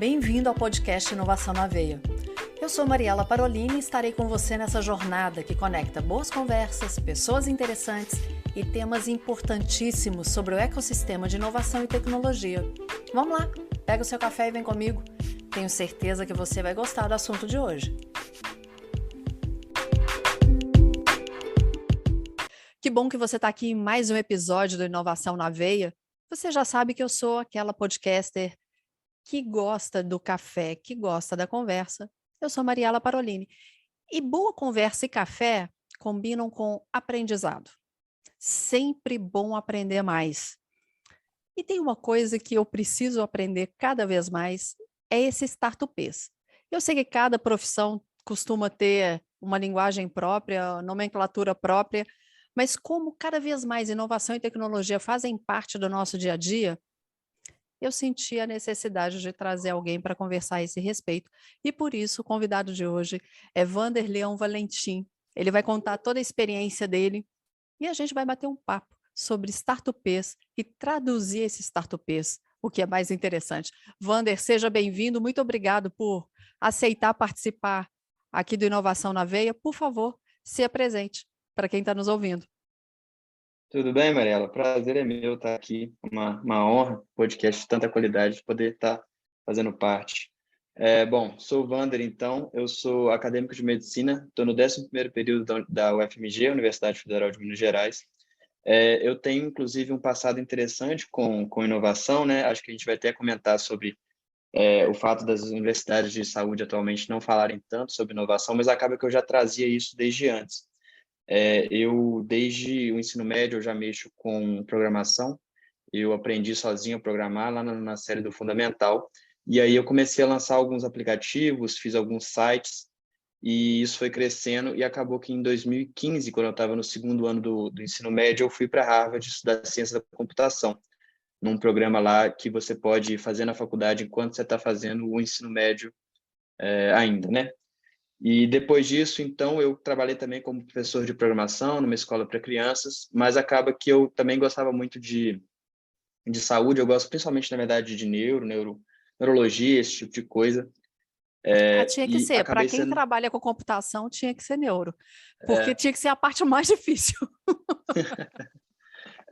Bem-vindo ao podcast Inovação na Veia. Eu sou Mariela Parolini e estarei com você nessa jornada que conecta boas conversas, pessoas interessantes e temas importantíssimos sobre o ecossistema de inovação e tecnologia. Vamos lá, pega o seu café e vem comigo. Tenho certeza que você vai gostar do assunto de hoje. Que bom que você está aqui em mais um episódio do Inovação na Veia. Você já sabe que eu sou aquela podcaster que gosta do café, que gosta da conversa. Eu sou Mariela Parolini. E boa conversa e café combinam com aprendizado. Sempre bom aprender mais. E tem uma coisa que eu preciso aprender cada vez mais, é esse startupês. Eu sei que cada profissão costuma ter uma linguagem própria, nomenclatura própria, mas como cada vez mais inovação e tecnologia fazem parte do nosso dia a dia, eu senti a necessidade de trazer alguém para conversar a esse respeito. E por isso o convidado de hoje é Wander Leão Valentim. Ele vai contar toda a experiência dele e a gente vai bater um papo sobre startupês e traduzir esse startupês, o que é mais interessante. Wander, seja bem-vindo. Muito obrigado por aceitar participar aqui do Inovação na Veia. Por favor, se apresente para quem está nos ouvindo. Tudo bem, Mariela? Prazer é meu estar aqui. Uma honra, podcast de tanta qualidade, poder estar fazendo parte. Bom, sou o Wander, então, eu sou acadêmico de medicina, estou no 11º período da UFMG, Universidade Federal de Minas Gerais. Eu tenho, inclusive, um passado interessante com inovação, né? Acho que a gente vai até comentar sobre o fato das universidades de saúde atualmente não falarem tanto sobre inovação, mas acaba que eu já trazia isso desde antes. Desde o ensino médio, eu já mexo com programação. Eu aprendi sozinho a programar lá na série do Fundamental. E aí eu comecei a lançar alguns aplicativos, fiz alguns sites, e isso foi crescendo. E acabou que em 2015, quando eu estava no segundo ano do ensino médio, eu fui para Harvard estudar ciência da computação, num programa lá que você pode fazer na faculdade enquanto você está fazendo o ensino médio ainda, né? E depois disso, então, eu trabalhei também como professor de programação numa escola para crianças, mas acaba que eu também gostava muito de saúde, eu gosto principalmente, na verdade, de neurologia, esse tipo de coisa. Tinha que E ser. Para acabei quem sendo... trabalha com computação, tinha que ser neuro, porque tinha que ser a parte mais difícil.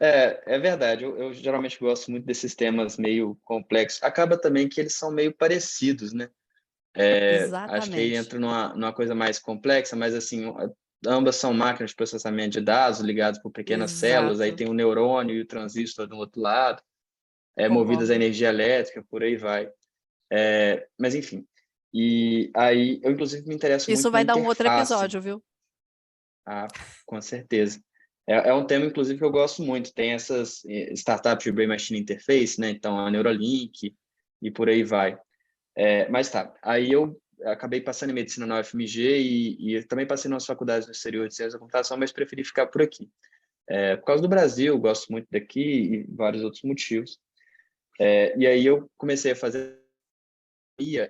É verdade, eu geralmente gosto muito desses temas meio complexos. Acaba também que eles são meio parecidos, né? Acho que aí Exatamente. entra numa coisa mais complexa, mas assim, ambas são máquinas de processamento de dados ligadas por pequenas células, aí Exato. tem o neurônio e o transistor do outro lado, movidas a Concordo. energia elétrica, por aí vai. Mas enfim, e aí eu inclusive me interesso Isso muito na vai dar um outro interface. episódio, viu? Com certeza. É um tema, inclusive, que eu gosto muito. Tem essas startups de Brain Machine Interface, né? Então, a Neuralink e por aí vai. Mas tá, aí eu acabei passando em medicina na UFMG e também passei nas faculdades no exterior de ciência da computação, mas preferi ficar por aqui. Por causa do Brasil, gosto muito daqui e vários outros motivos. E aí eu comecei a fazer,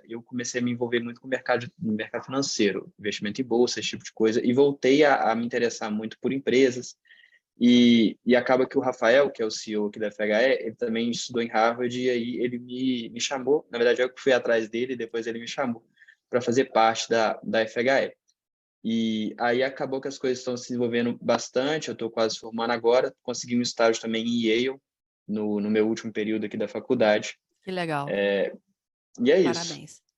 eu comecei a me envolver muito com no mercado financeiro, investimento em bolsa, esse tipo de coisa, e voltei a me interessar muito por empresas. E acaba que o Rafael, que é o CEO aqui da FHE, ele também estudou em Harvard e aí ele me chamou, na verdade eu que fui atrás dele e depois ele me chamou para fazer parte da FHE. E aí acabou que as coisas estão se desenvolvendo bastante, eu estou quase formando agora, consegui um estágio também em Yale, no meu último período aqui da faculdade. Que legal. E é isso. Parabéns.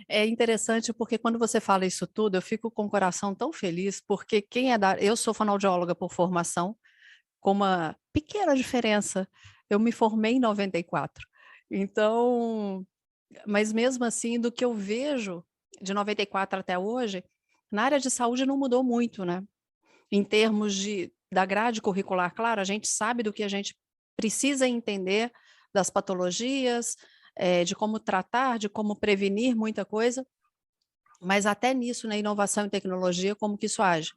É interessante porque quando você fala isso tudo, eu fico com o coração tão feliz, porque quem é da... Eu sou fonoaudióloga por formação, com uma pequena diferença. Eu me formei em 94. Então, mas mesmo assim, do que eu vejo de 94 até hoje, na área de saúde não mudou muito, né? Em termos da grade curricular, claro, a gente sabe do que a gente precisa entender das patologias, de como tratar, de como prevenir muita coisa, mas até nisso, na inovação e tecnologia, como que isso age.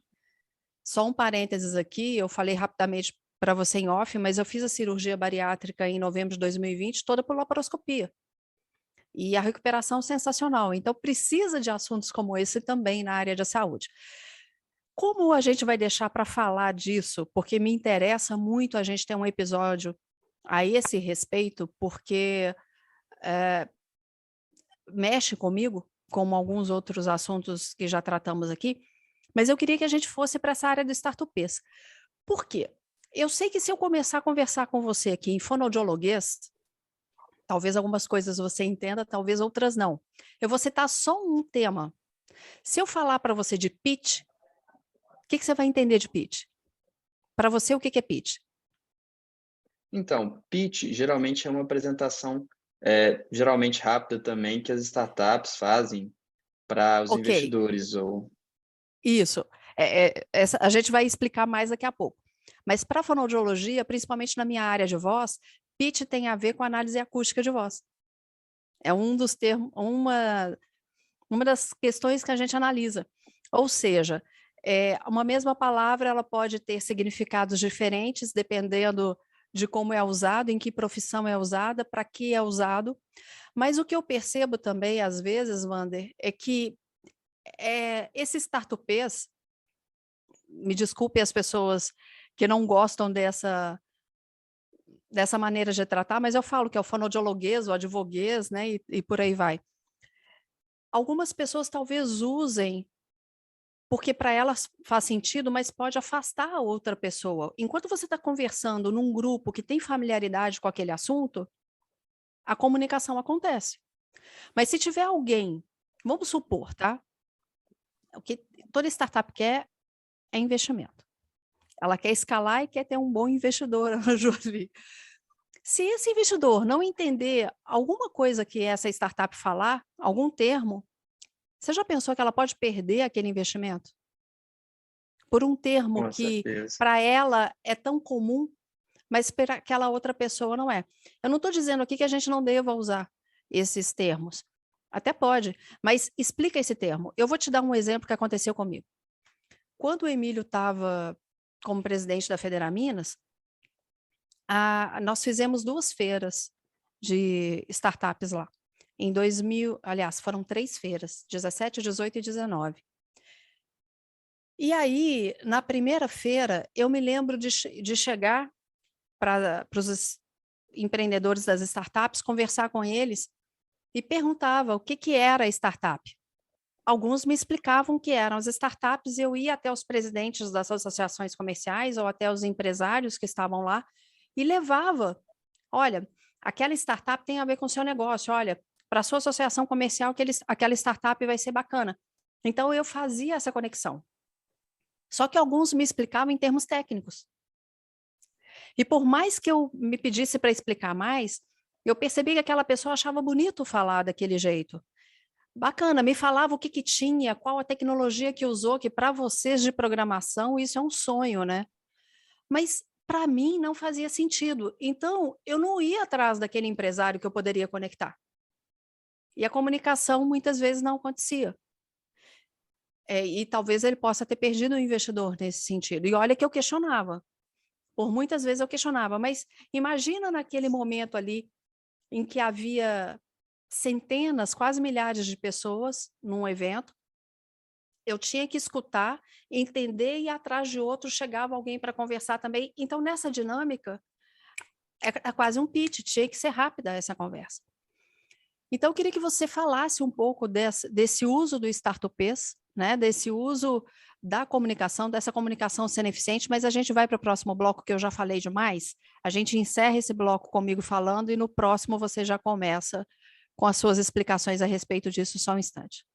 Só um parênteses aqui, eu falei rapidamente para você em off, mas eu fiz a cirurgia bariátrica em novembro de 2020, toda por laparoscopia. E a recuperação sensacional. Então, precisa de assuntos como esse também na área da saúde. Como a gente vai deixar para falar disso? Porque me interessa muito a gente ter um episódio a esse respeito, porque mexe comigo, como alguns outros assuntos que já tratamos aqui, mas eu queria que a gente fosse para essa área do startupês. Por quê? Eu sei que se eu começar a conversar com você aqui em fonoaudiologuês, talvez algumas coisas você entenda, talvez outras não. Eu vou citar só um tema. Se eu falar para você de pitch, o que você vai entender de pitch? Para você, o que é pitch? Então, pitch geralmente é uma apresentação, geralmente rápida também, que as startups fazem para os Ok, investidores. isso. A gente vai explicar mais daqui a pouco. Mas para a fonoaudiologia, principalmente na minha área de voz, pitch tem a ver com análise acústica de voz. É um dos termos, uma das questões que a gente analisa. Ou seja, uma mesma palavra ela pode ter significados diferentes dependendo de como é usado, em que profissão é usada, para que é usado. Mas o que eu percebo também, às vezes, Wander, é que esse startupês, me desculpe as pessoas que não gostam dessa maneira de tratar, mas eu falo que é o fonoaudiologuês, o advoguês, né, e por aí vai. Algumas pessoas talvez usem porque para elas faz sentido, mas pode afastar a outra pessoa. Enquanto você está conversando num grupo que tem familiaridade com aquele assunto, a comunicação acontece. Mas se tiver alguém, vamos supor, tá? O que toda startup quer é investimento. Ela quer escalar e quer ter um bom investidor ali. Se esse investidor não entender alguma coisa que essa startup falar, algum termo, você já pensou que ela pode perder aquele investimento? Por um termo Com que certeza. para ela é tão comum, mas para aquela outra pessoa não é. Eu não estou dizendo aqui que a gente não deva usar esses termos. Até pode, mas explica esse termo. Eu vou te dar um exemplo que aconteceu comigo. Quando o Emílio estava como presidente da Federaminas, nós fizemos 2 feiras de startups lá. Em 2000, aliás, foram 3 feiras, 17, 18 e 19. E aí, na primeira feira, eu me lembro de chegar para os empreendedores das startups, conversar com eles e perguntava o que era a startup. Alguns me explicavam o que eram as startups e eu ia até os presidentes das associações comerciais ou até os empresários que estavam lá e levava, olha, aquela startup tem a ver com o seu negócio, olha, para a sua associação comercial aquela startup vai ser bacana. Então eu fazia essa conexão. Só que alguns me explicavam em termos técnicos. E por mais que eu me pedisse para explicar mais, eu percebi que aquela pessoa achava bonito falar daquele jeito. Bacana, me falava o que tinha, qual a tecnologia que usou, que para vocês de programação isso é um sonho, né? Mas para mim não fazia sentido. Então, eu não ia atrás daquele empresário que eu poderia conectar. E a comunicação muitas vezes não acontecia. E talvez ele possa ter perdido o investidor nesse sentido. E olha que eu questionava. Por muitas vezes eu questionava, mas imagina naquele momento ali em que havia centenas, quase milhares de pessoas num evento, eu tinha que escutar, entender e ir atrás de outro, chegava alguém para conversar também. Então, nessa dinâmica, é quase um pitch, tinha que ser rápida essa conversa. Então, eu queria que você falasse um pouco desse uso do startupês, né, desse uso da comunicação, dessa comunicação sendo eficiente, mas a gente vai para o próximo bloco, que eu já falei demais. A gente encerra esse bloco comigo falando e no próximo você já começa com as suas explicações a respeito disso, só um instante.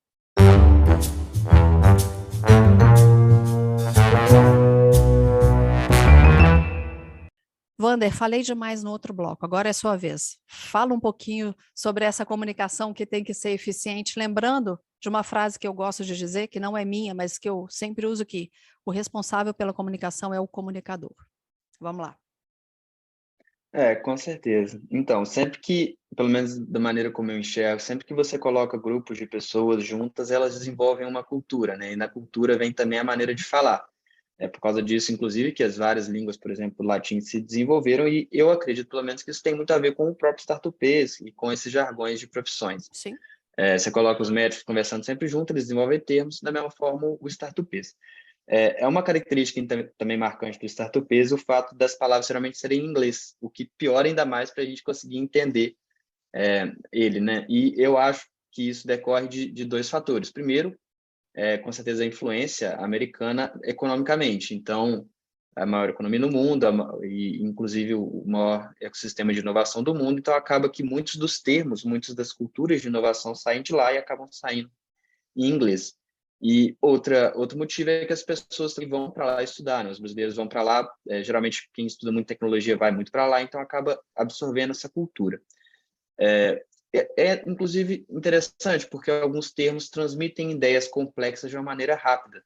Wander, falei demais no outro bloco, agora é sua vez. Fala um pouquinho sobre essa comunicação que tem que ser eficiente, lembrando de uma frase que eu gosto de dizer, que não é minha, mas que eu sempre uso aqui: o responsável pela comunicação é o comunicador. Vamos lá. Com certeza. Então, sempre que, pelo menos da maneira como eu enxergo, sempre que você coloca grupos de pessoas juntas, elas desenvolvem uma cultura, né? E na cultura vem também a maneira de falar. É por causa disso, inclusive, que as várias línguas, por exemplo, o latim se desenvolveram e eu acredito, pelo menos, que isso tem muito a ver com o próprio startupês e com esses jargões de profissões. Sim. Você coloca os médicos conversando sempre juntos, eles desenvolvem termos, da mesma forma o startupês. É uma característica também marcante do startupês o fato das palavras geralmente serem em inglês, o que piora ainda mais para a gente conseguir entender ele, né? E eu acho que isso decorre de dois fatores. Primeiro, com certeza, a influência americana economicamente. Então, a maior economia no mundo, e inclusive o maior ecossistema de inovação do mundo. Então, acaba que muitos dos termos, muitas das culturas de inovação saem de lá e acabam saindo em inglês. E outro motivo é que as pessoas também vão para lá estudar, né? Os brasileiros vão para lá, geralmente quem estuda muito tecnologia vai muito para lá, então acaba absorvendo essa cultura. Inclusive, interessante, porque alguns termos transmitem ideias complexas de uma maneira rápida.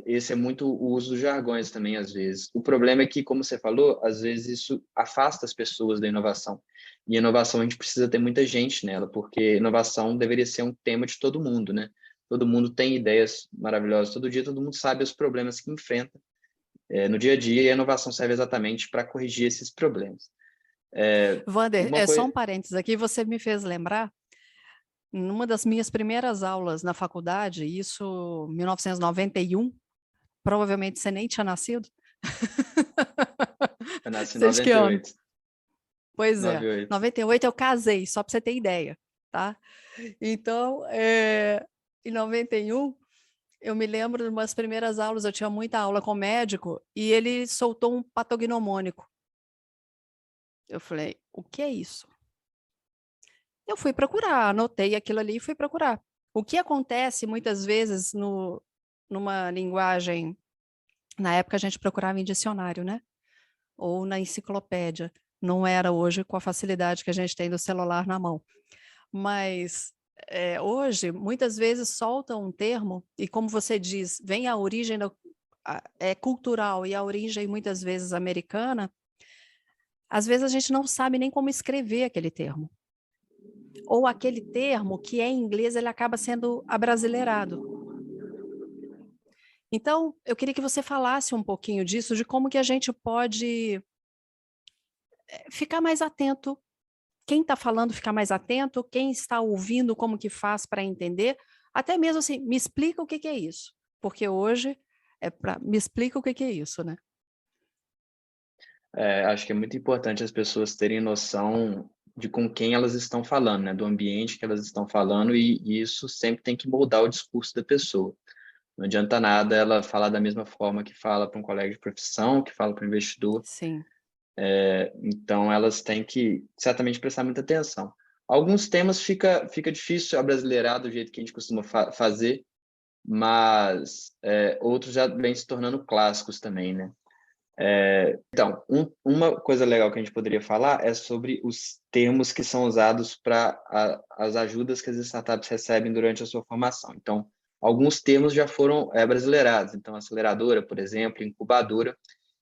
Esse é muito o uso dos jargões também, às vezes. O problema é que, como você falou, às vezes isso afasta as pessoas da inovação. E inovação a gente precisa ter muita gente nela, porque inovação deveria ser um tema de todo mundo, né? Todo mundo tem ideias maravilhosas todo dia, todo mundo sabe os problemas que enfrenta no dia a dia, e a inovação serve exatamente para corrigir esses problemas. Wander, Uma só coisa... um parênteses aqui, você me fez lembrar, numa das minhas primeiras aulas na faculdade, isso em 1991, provavelmente você nem tinha nascido. Eu nasci em Você é de que ano? 98. Pois é, 98. 98 eu casei, só para você ter ideia, tá? Então, em 91, eu me lembro de umas primeiras aulas, eu tinha muita aula com médico, e ele soltou um patognomônico. Eu falei, o que é isso? Eu fui procurar, anotei aquilo ali e fui procurar. O que acontece muitas vezes numa linguagem, na época a gente procurava em dicionário, né? Ou na enciclopédia. Não era hoje com a facilidade que a gente tem do celular na mão. Mas hoje, muitas vezes soltam um termo, e como você diz, vem a origem cultural e a origem muitas vezes americana, às vezes a gente não sabe nem como escrever aquele termo. Ou aquele termo que é em inglês, ele acaba sendo abrasileirado. Então, eu queria que você falasse um pouquinho disso, de como que a gente pode ficar mais atento. Quem está falando ficar mais atento, quem está ouvindo, como que faz para entender. Até mesmo assim, me explica o que que é isso. Porque hoje me explica o que que é isso, né? Acho que é muito importante as pessoas terem noção de com quem elas estão falando, né? Do ambiente que elas estão falando, e isso sempre tem que moldar o discurso da pessoa. Não adianta nada ela falar da mesma forma que fala para um colega de profissão, que fala para um investidor. Sim. Então, elas têm que certamente prestar muita atenção. Alguns temas fica difícil abrasileirar do jeito que a gente costuma fazer, mas outros já vêm se tornando clássicos também, né? Então, uma coisa legal que a gente poderia falar é sobre os termos que são usados para as ajudas que as startups recebem durante a sua formação. Então, alguns termos já foram brasileirados. Então, aceleradora, por exemplo, incubadora,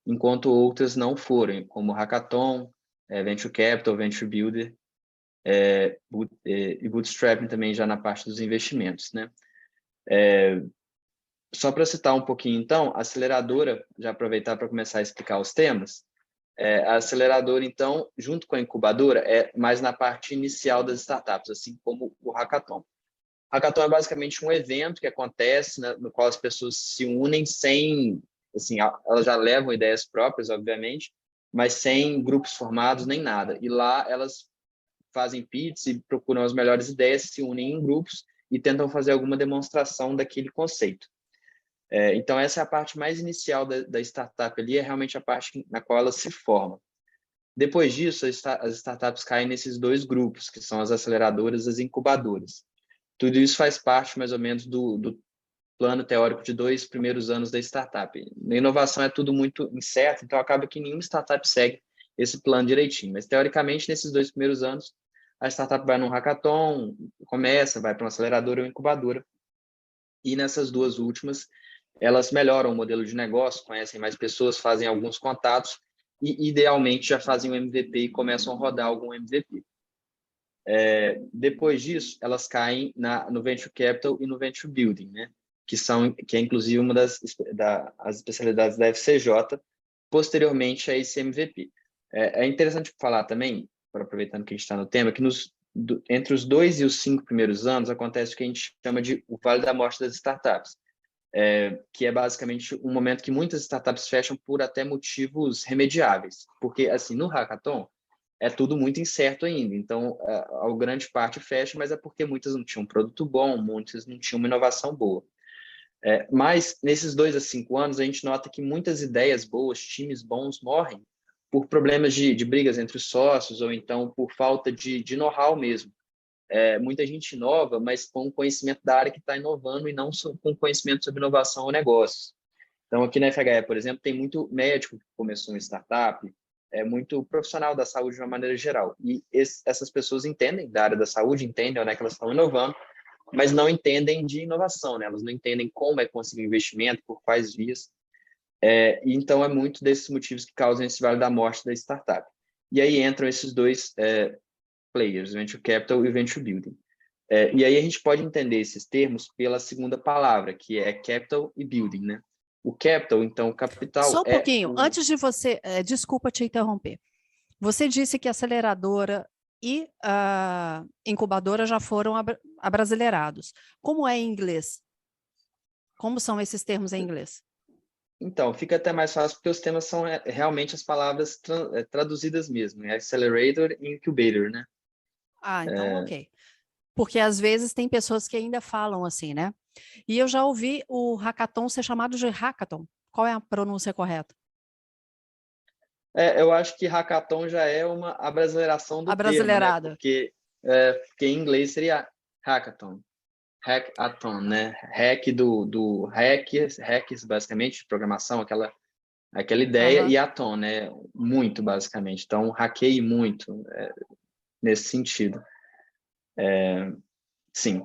enquanto outras não foram, como hackathon, venture capital, venture builder, e bootstrapping também já na parte dos investimentos, né? Só para citar um pouquinho, então, a aceleradora, já aproveitar para começar a explicar os temas, a aceleradora, então, junto com a incubadora, é mais na parte inicial das startups, assim como o hackathon. Hackathon é basicamente um evento que acontece, né, no qual as pessoas se unem sem, assim, elas já levam ideias próprias, obviamente, mas sem grupos formados nem nada. E lá elas fazem pitch e procuram as melhores ideias, se unem em grupos e tentam fazer alguma demonstração daquele conceito. Então, essa é a parte mais inicial da startup ali, é realmente a parte na qual ela se forma. Depois disso, as startups caem nesses dois grupos, que são as aceleradoras e as incubadoras. Tudo isso faz parte, mais ou menos, do plano teórico de 2 primeiros anos da startup. Na inovação é tudo muito incerto, então acaba que nenhuma startup segue esse plano direitinho. Mas, teoricamente, nesses 2 primeiros anos, a startup vai num hackathon, vai para uma aceleradora ou incubadora, e nessas duas últimas, elas melhoram o modelo de negócio, conhecem mais pessoas, fazem alguns contatos e, idealmente, já fazem um MVP e começam a rodar algum MVP. Depois disso, elas caem no Venture Capital e no Venture Building, né? Que é, inclusive, uma das especialidades da FCJ, posteriormente a esse MVP. É interessante falar também, aproveitando que a gente está no tema, que entre os 2 e os 5 primeiros anos acontece o que a gente chama de o Vale da Morte das Startups, que é basicamente um momento que muitas startups fecham por até motivos remediáveis. Porque, assim, no hackathon, é tudo muito incerto ainda. Então, a grande parte fecha, mas é porque muitas não tinham um produto bom, muitas não tinham uma inovação boa. Mas, nesses 2 a 5 anos, a gente nota que muitas ideias boas, times bons, morrem por problemas de brigas entre os sócios ou então por falta de know-how mesmo. Muita gente inova, mas com conhecimento da área que está inovando e não com conhecimento sobre inovação ou negócios. Então, aqui na FHE, por exemplo, tem muito médico que começou uma startup, muito profissional da saúde de uma maneira geral. E essas pessoas entendem da área da saúde, entendem onde é que elas estão inovando, mas não entendem de inovação, né? Elas não entendem como é conseguir investimento, por quais vias. Então, é muito desses motivos que causam esse vale da morte da startup. E aí entram esses dois players, Venture Capital e Venture Building. E aí a gente pode entender esses termos pela segunda palavra, que é Capital e Building, né? O Capital, então, o capital Só um pouquinho, antes de você, desculpa te interromper. Você disse que a aceleradora e a incubadora já foram abrasileirados. Como é em inglês? Como são esses termos em inglês? Então, fica até mais fácil porque os temas são realmente as palavras traduzidas mesmo, Accelerator e Incubator, né? Então ok. Porque às vezes tem pessoas que ainda falam assim, né? E eu já ouvi o hackathon ser chamado de hackathon. Qual é a pronúncia correta? Eu acho que hackathon já é uma abrasileiração do termo, né? Abrasileirada. Porque em inglês seria hackathon, hackathon, né? Hack do hacks, basicamente, de programação, aquela ideia, e athon, né? Muito, basicamente. Então, hackei muito nesse sentido. Sim.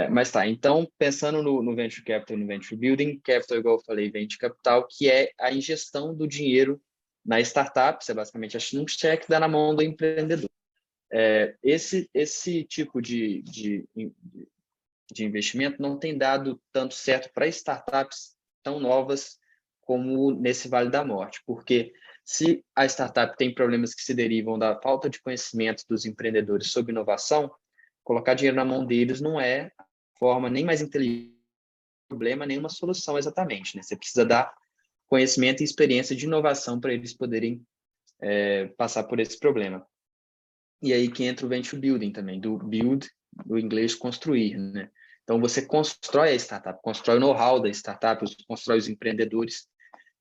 Mas tá, então, pensando no Venture Capital e no Venture Building, Capital, igual eu falei, vem de capital, que é a ingestão do dinheiro na startup, você basicamente acha um cheque que dá na mão do empreendedor. Esse tipo de investimento não tem dado tanto certo para startups tão novas como nesse Vale da Morte, porque se a startup tem problemas que se derivam da falta de conhecimento dos empreendedores sobre inovação, colocar dinheiro na mão deles não é a forma nem mais inteligente problema, nem uma solução exatamente, né? Você precisa dar conhecimento e experiência de inovação para eles poderem passar por esse problema. E aí que entra o venture building também, do build, do inglês construir, né? Então, você constrói a startup, constrói o know-how da startup, constrói os empreendedores,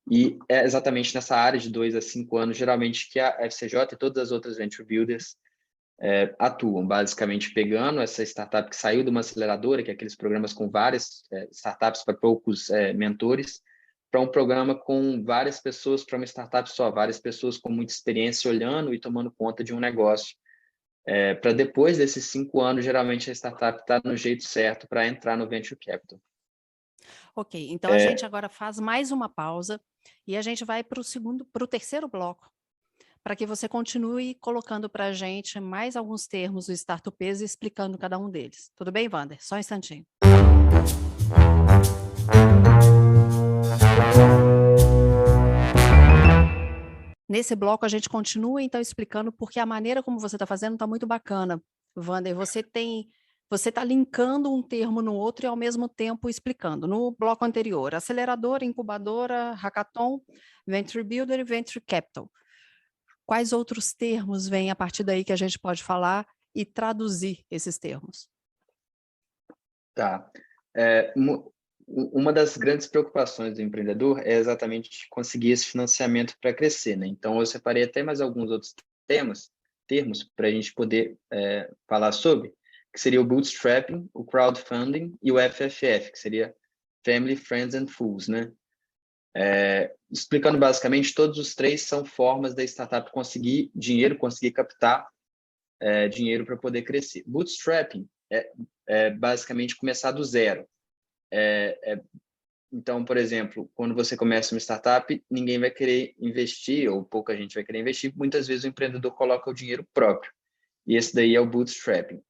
e é exatamente nessa área de 2 a 5 anos, geralmente, que a FCJ e todas as outras venture builders atuam, basicamente pegando essa startup que saiu de uma aceleradora, que é aqueles programas com várias startups para poucos mentores, para um programa com várias pessoas, para uma startup só, várias pessoas com muita experiência olhando e tomando conta de um negócio. Para depois desses 5 anos, geralmente a startup está no jeito certo para entrar no Venture Capital. Ok, então a gente agora faz mais uma pausa e a gente vai para o terceiro bloco, para que você continue colocando para a gente mais alguns termos do Startupês e explicando cada um deles. Tudo bem, Wander? Só um instantinho. Nesse bloco a gente continua então explicando porque a maneira como você está fazendo está muito bacana, Wander. Você está linkando um termo no outro e ao mesmo tempo explicando. No bloco anterior, aceleradora, incubadora, hackathon, venture builder e venture capital. Quais outros termos vêm a partir daí que a gente pode falar e traduzir esses termos? Tá. Uma das grandes preocupações do empreendedor é exatamente conseguir esse financiamento para crescer, né? Então, eu separei até mais alguns outros termos para a gente poder falar sobre, que seria o bootstrapping, o crowdfunding e o FFF, que seria Family, Friends and Fools, né? Explicando basicamente, todos os três são formas da startup conseguir dinheiro, conseguir captar dinheiro para poder crescer. Bootstrapping é basicamente começar do zero. Então, por exemplo, quando você começa uma startup, ninguém vai querer investir, ou pouca gente vai querer investir, muitas vezes o empreendedor coloca o dinheiro próprio. E esse daí é o bootstrapping.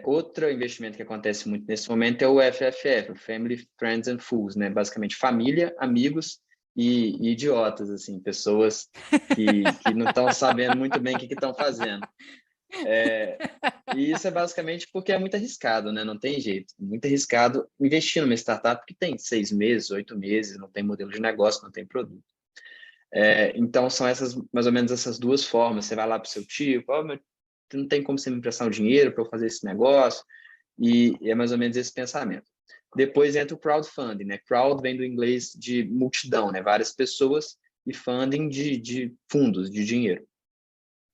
Outro investimento que acontece muito nesse momento é o FFF, o Family, Friends and Fools, né? Basicamente família, amigos e idiotas, assim, pessoas que não estão sabendo muito bem o que estão fazendo. E isso é basicamente porque é muito arriscado, né? Não tem jeito. Muito arriscado investir numa startup que tem 6 meses, 8 meses, não tem modelo de negócio, não tem produto. Então, são mais ou menos essas duas formas. Você vai lá para o seu tio, fala, mas não tem como você me emprestar um dinheiro para eu fazer esse negócio? E é mais ou menos esse pensamento. Depois entra o crowdfunding, né? Crowd vem do inglês de multidão, né? Várias pessoas, e funding de fundos, de dinheiro.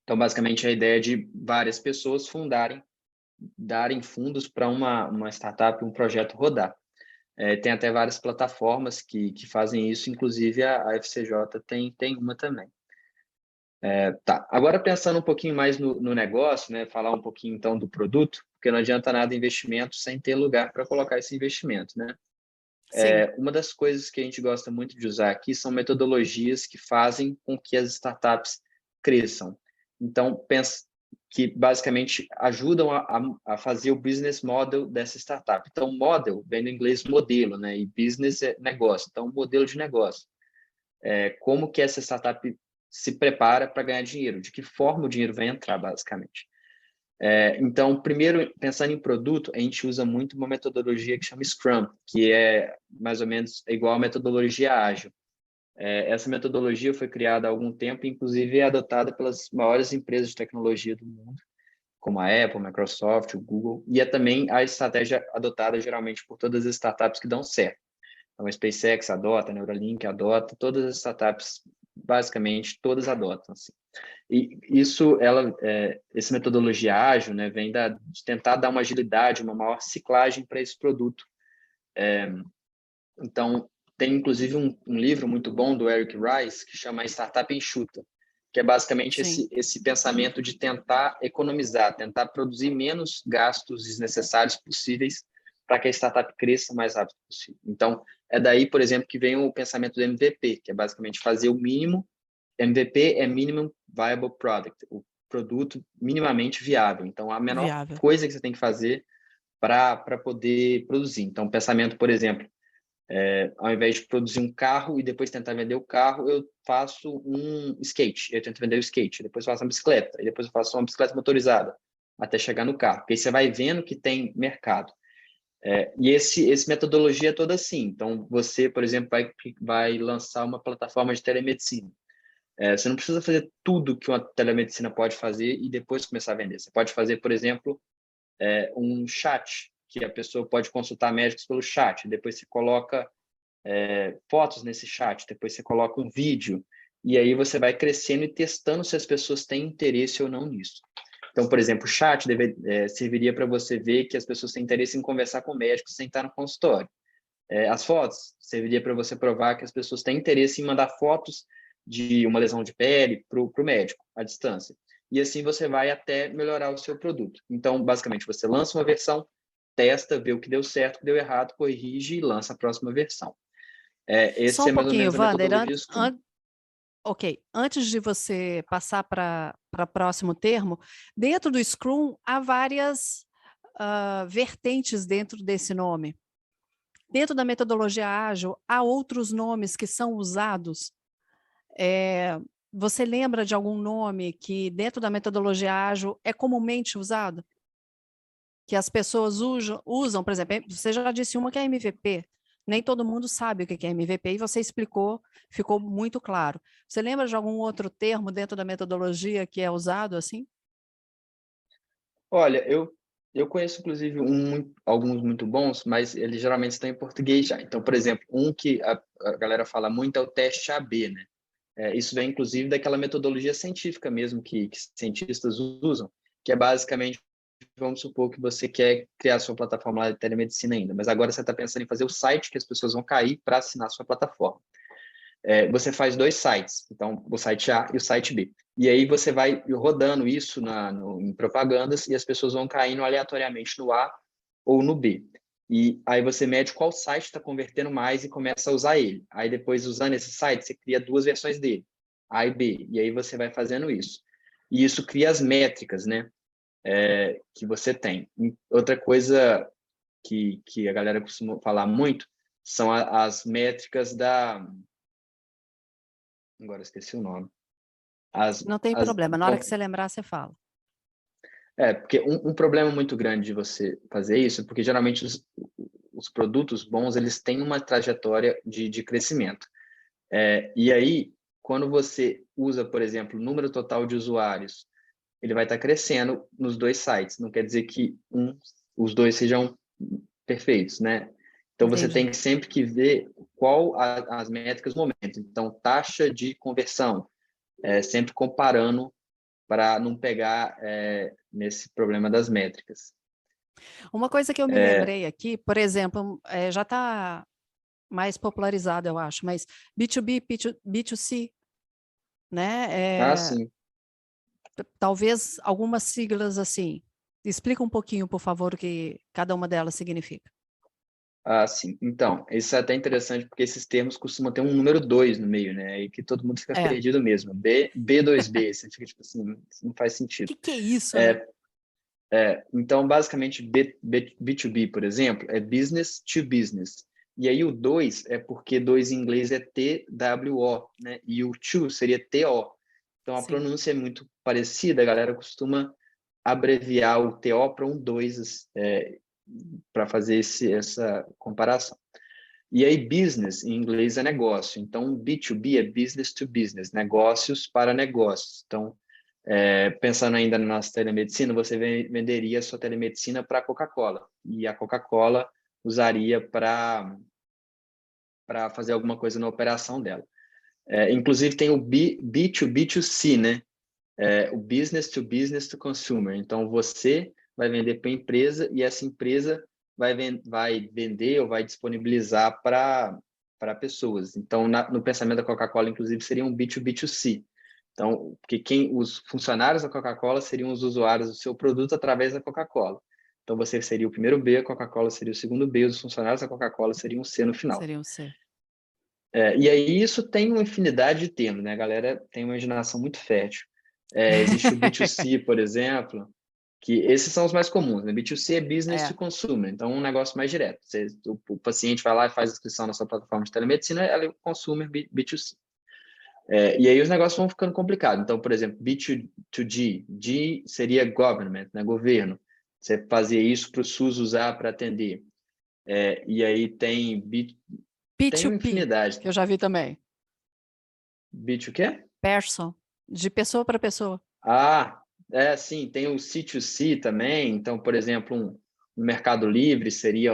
Então, basicamente, a ideia é de várias pessoas darem fundos para uma startup, um projeto rodar. Tem até várias plataformas que fazem isso, inclusive a FCJ tem uma também. Tá. Agora, pensando um pouquinho mais no negócio, né? Falar um pouquinho, então, do produto, porque não adianta nada investimento sem ter lugar para colocar esse investimento, né? Sim, Uma das coisas que a gente gosta muito de usar aqui são metodologias que fazem com que as startups cresçam. Então, pensa que basicamente ajudam a fazer o business model dessa startup. Então, model vem do inglês modelo, né? E business é negócio. Então, modelo de negócio. Como que essa startup se prepara para ganhar dinheiro? De que forma o dinheiro vai entrar, basicamente? Então, primeiro, pensando em produto, a gente usa muito uma metodologia que chama Scrum, que é mais ou menos igual à metodologia ágil. Essa metodologia foi criada há algum tempo, inclusive é adotada pelas maiores empresas de tecnologia do mundo, como a Apple, Microsoft, o Google, e é também a estratégia adotada geralmente por todas as startups que dão certo. Então, a SpaceX adota, a Neuralink adota, todas as startups, basicamente, todas adotam, assim. E isso, essa metodologia ágil, né, vem de tentar dar uma agilidade, uma maior ciclagem para esse produto. Então, tem inclusive um livro muito bom do Eric Rice que chama Startup Enxuta, que é basicamente sim. esse pensamento de tentar economizar, tentar produzir menos gastos desnecessários possíveis para que a startup cresça o mais rápido possível. Então, é daí, por exemplo, que vem o pensamento do MVP, que é basicamente fazer o mínimo. MVP é Minimum Viable Product, o produto minimamente viável. Então, a menor Viável. coisa que você tem que fazer para poder produzir. Então, pensamento, por exemplo, ao invés de produzir um carro e depois tentar vender o carro, eu faço um skate, eu tento vender o skate, depois eu faço uma bicicleta, e depois eu faço uma bicicleta motorizada, até chegar no carro. Porque aí você vai vendo que tem mercado. E esse metodologia é toda assim. Então, você, por exemplo, vai lançar uma plataforma de telemedicina. Você não precisa fazer tudo que uma telemedicina pode fazer e depois começar a vender. Você pode fazer, por exemplo, um chat, que a pessoa pode consultar médicos pelo chat. Depois você coloca fotos nesse chat, depois você coloca um vídeo. E aí você vai crescendo e testando se as pessoas têm interesse ou não nisso. Então, por exemplo, o chat serviria para você ver que as pessoas têm interesse em conversar com o médico sem estar no consultório. As fotos serviria para você provar que as pessoas têm interesse em mandar fotos de uma lesão de pele para o médico, à distância. E assim você vai até melhorar o seu produto. Então, basicamente, você lança uma versão, testa, vê o que deu certo, o que deu errado, corrige e lança a próxima versão. Só Esse um é mais ou pouquinho, menos a Wander. metodologia Scrum. Ok, antes de você passar para próximo termo, dentro do Scrum há várias vertentes dentro desse nome. Dentro da metodologia ágil, há outros nomes que são usados. Você lembra de algum nome que dentro da metodologia ágil é comumente usado? Que as pessoas usam, por exemplo, você já disse uma que é MVP. Nem todo mundo sabe o que é MVP e você explicou, ficou muito claro. Você lembra de algum outro termo dentro da metodologia que é usado assim? Olha, eu conheço, inclusive, alguns muito bons, mas eles geralmente estão em português já. Então, por exemplo, um que a galera fala muito é o teste AB, né? Isso vem, inclusive, daquela metodologia científica mesmo que cientistas usam, que é basicamente, vamos supor que você quer criar sua plataforma lá de telemedicina ainda, mas agora você está pensando em fazer o site que as pessoas vão cair para assinar a sua plataforma. Você faz dois sites, então o site A e o site B. E aí você vai rodando isso em propagandas e as pessoas vão caindo aleatoriamente no A ou no B. E aí você mede qual site está convertendo mais e começa a usar ele. Aí depois, usando esse site, você cria duas versões dele, A e B. E aí você vai fazendo isso. E isso cria as métricas, né? Que você tem. Outra coisa que a galera costuma falar muito são as métricas da... Agora esqueci o nome. As, Não tem as, problema, na hora que você lembrar, você fala. porque um problema muito grande de você fazer isso, porque geralmente os produtos bons, eles têm uma trajetória de crescimento. E aí, quando você usa, por exemplo, o número total de usuários, ele vai estar crescendo nos dois sites. Não quer dizer que os dois sejam perfeitos, né? Então, você Entendi. tem que sempre que ver qual as métricas do momento. Então, taxa de conversão, sempre comparando para não pegar nesse problema das métricas. Uma coisa que eu me lembrei aqui, por exemplo, já está mais popularizado, eu acho, mas B2B, B2C, né? Sim. Talvez algumas siglas assim. Explica um pouquinho, por favor, o que cada uma delas significa. Sim. Então, isso é até interessante, porque esses termos costumam ter um número 2 no meio, né? E que todo mundo fica perdido mesmo. B2B, você fica tipo assim, isso não faz sentido. O que é isso, né? Então, basicamente, B2B, por exemplo, é business to business. E aí o 2 é porque 2 em inglês é TWO, né? E o to seria TO. Então, a Sim. pronúncia é muito parecida, a galera costuma abreviar o TO para um 2, para fazer essa comparação. E aí, business, em inglês, é negócio. Então, B2B é business to business, negócios para negócios. Então, pensando ainda na nossa telemedicina, você venderia a sua telemedicina para a Coca-Cola. E a Coca-Cola usaria para fazer alguma coisa na operação dela. Inclusive, tem o B2B2C, né? O business to consumer. Então, você vai vender para a empresa e essa empresa vai vender ou vai disponibilizar para pessoas. Então, no pensamento da Coca-Cola, inclusive, seria um B2B2C. Então, porque os funcionários da Coca-Cola seriam os usuários do seu produto através da Coca-Cola. Então, você seria o primeiro B, a Coca-Cola seria o segundo B, os funcionários da Coca-Cola seriam o C no final. Seria um C. E aí isso tem uma infinidade de termos, né? A galera tem uma imaginação muito fértil. Existe o B2C, por exemplo, que esses são os mais comuns, né? B2C é business to consumer, então um negócio mais direto. O paciente vai lá e faz a inscrição na sua plataforma de telemedicina, ela é o consumer B2C. E aí os negócios vão ficando complicados. Então, por exemplo, B2G, G seria government, né? Governo. Você fazia isso para o SUS usar para atender. E aí tem uma P2P, infinidade. que eu já vi também. B2 o quê? Person, de pessoa para pessoa. Sim, tem o C2C também. Então, por exemplo, um Mercado Livre seria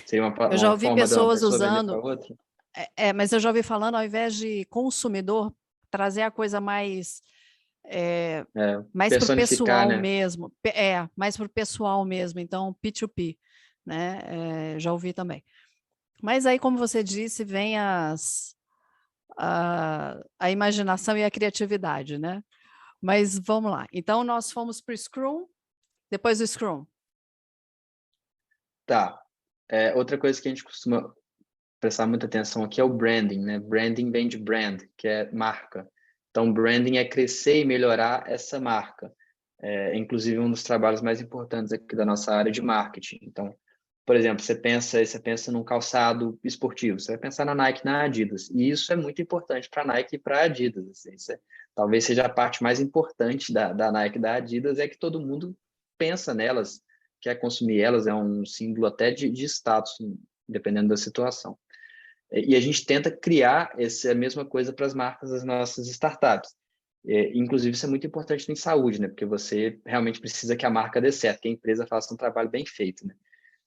seria Eu já uma ouvi forma de uma pessoas pessoa vender para usando, outra. mas eu já ouvi falando, ao invés de consumidor, trazer a coisa mais para o Personificar, pessoal né? mesmo. Mais para o pessoal mesmo. Então, P2P, né? Já ouvi também. Mas aí, como você disse, vem a imaginação e a criatividade, né? Mas vamos lá. Então, nós fomos para o Scrum, depois do Scrum. Tá. Outra coisa que a gente costuma prestar muita atenção aqui é o branding, né? Branding vem de brand, que é marca. Então, branding é crescer e melhorar essa marca. Inclusive, um dos trabalhos mais importantes aqui da nossa área de marketing. Então, por exemplo, você pensa num calçado esportivo, você vai pensar na Nike, na Adidas, e isso é muito importante para a Nike e para a Adidas. Assim, talvez seja a parte mais importante da Nike e da Adidas, é que todo mundo pensa nelas, quer consumir elas, é um símbolo até de status, dependendo da situação. E a gente tenta criar a mesma coisa para as marcas das nossas startups. Inclusive, isso é muito importante em saúde, né? Porque você realmente precisa que a marca dê certo, que a empresa faça um trabalho bem feito, né?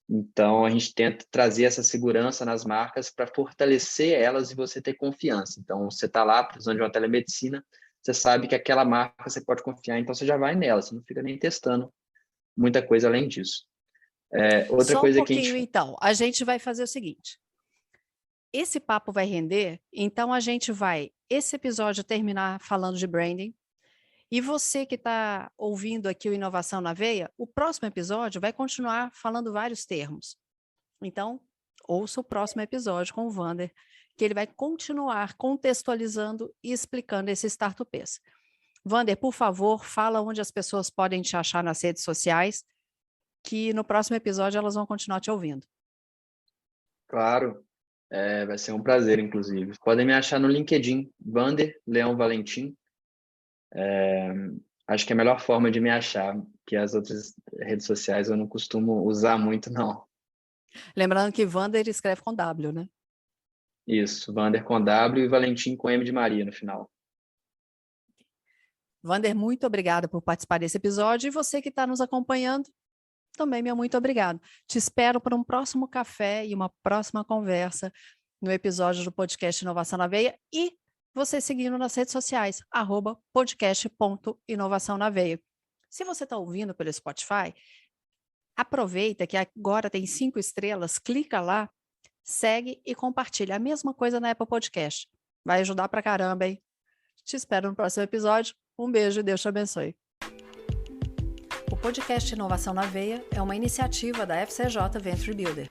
Então, a gente tenta trazer essa segurança nas marcas para fortalecer elas e você ter confiança. Então, você está lá precisando de uma telemedicina, você sabe que aquela marca você pode confiar, então você já vai nela, você não fica nem testando muita coisa além disso. Outra Só um coisa que a pouquinho, gente... então. A gente vai fazer o seguinte. Esse papo vai render, então a gente vai, esse episódio, terminar falando de branding. E você que está ouvindo aqui o Inovação na Veia, o próximo episódio vai continuar falando vários termos. Então, ouça o próximo episódio com o Vander, que ele vai continuar contextualizando e explicando esse startupês. Vander, por favor, fala onde as pessoas podem te achar nas redes sociais, que no próximo episódio elas vão continuar te ouvindo. Claro, vai ser um prazer, inclusive. Podem me achar no LinkedIn, Vander Leão Valentim. Acho que é a melhor forma de me achar, que as outras redes sociais eu não costumo usar muito, não. Lembrando que Vander escreve com W, né? Isso, Vander com W e Valentim com M de Maria no final. Vander, muito obrigada por participar desse episódio e você que está nos acompanhando, também meu muito obrigado. Te espero para um próximo café e uma próxima conversa no episódio do podcast Inovação na Veia e você seguindo nas redes sociais, @podcast.inovaçãonaveia. Se você está ouvindo pelo Spotify, aproveita que agora tem 5 estrelas, clica lá, segue e compartilha. A mesma coisa na Apple Podcast. Vai ajudar pra caramba, hein? Te espero no próximo episódio. Um beijo e Deus te abençoe. O podcast Inovação na Veia é uma iniciativa da FCJ Venture Builder.